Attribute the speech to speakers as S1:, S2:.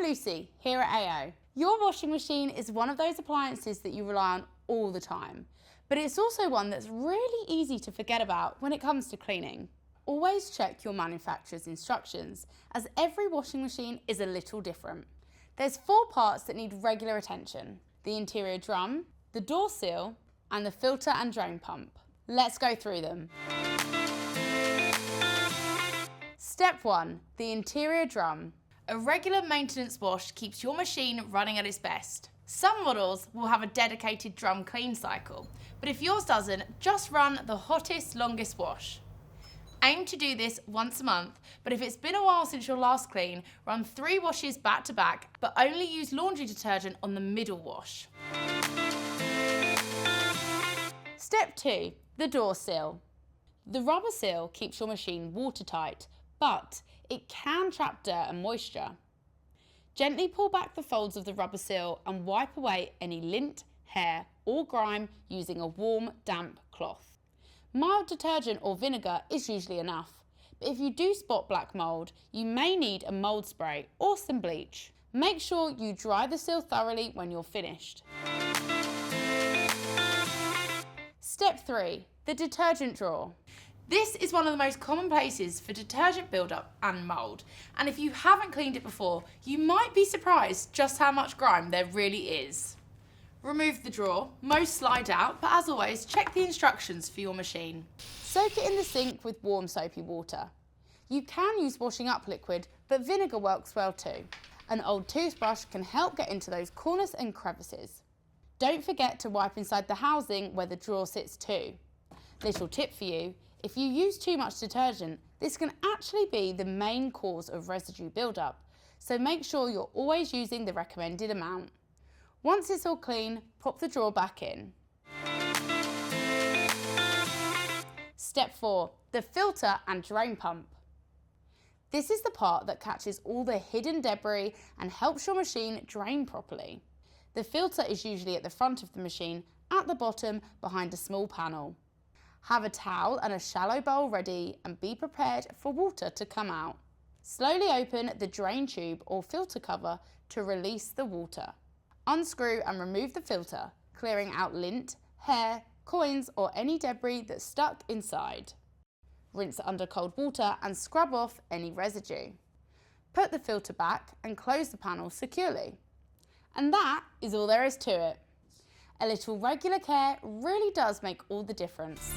S1: Lucy, here at AO. Your washing machine is one of those appliances that you rely on all the time, but it's also one that's really easy to forget about when it comes to cleaning. Always check your manufacturer's instructions, as every washing machine is a little different. There's 4 parts that need regular attention: the interior drum, the door seal, and the filter and drain pump. Let's go through them. Step 1, the interior drum. A regular maintenance wash keeps your machine running at its best. Some models will have a dedicated drum clean cycle, but if yours doesn't, just run the hottest, longest wash. Aim to do this once a month, but if it's been a while since your last clean, run 3 washes back to back, but only use laundry detergent on the middle wash. Step 2, the door seal. The rubber seal keeps your machine watertight, but it can trap dirt and moisture. Gently pull back the folds of the rubber seal and wipe away any lint, hair or grime using a warm, damp cloth. Mild detergent or vinegar is usually enough, but if you do spot black mould, you may need a mould spray or some bleach. Make sure you dry the seal thoroughly when you're finished. Step 3, the detergent drawer. This is one of the most common places for detergent buildup and mould, and if you haven't cleaned it before, you might be surprised just how much grime there really is. Remove the drawer, most slide out, but as always, check the instructions for your machine. Soak it in the sink with warm soapy water. You can use washing up liquid, but vinegar works well too. An old toothbrush can help get into those corners and crevices. Don't forget to wipe inside the housing where the drawer sits too. Little tip for you, if you use too much detergent, this can actually be the main cause of residue buildup, so make sure you're always using the recommended amount. Once it's all clean, pop the drawer back in. Step 4, the filter and drain pump. This is the part that catches all the hidden debris and helps your machine drain properly. The filter is usually at the front of the machine, at the bottom behind a small panel. Have a towel and a shallow bowl ready and be prepared for water to come out. Slowly open the drain tube or filter cover to release the water. Unscrew and remove the filter, clearing out lint, hair, coins or any debris that's stuck inside. Rinse under cold water and scrub off any residue. Put the filter back and close the panel securely. And that is all there is to it. A little regular care really does make all the difference.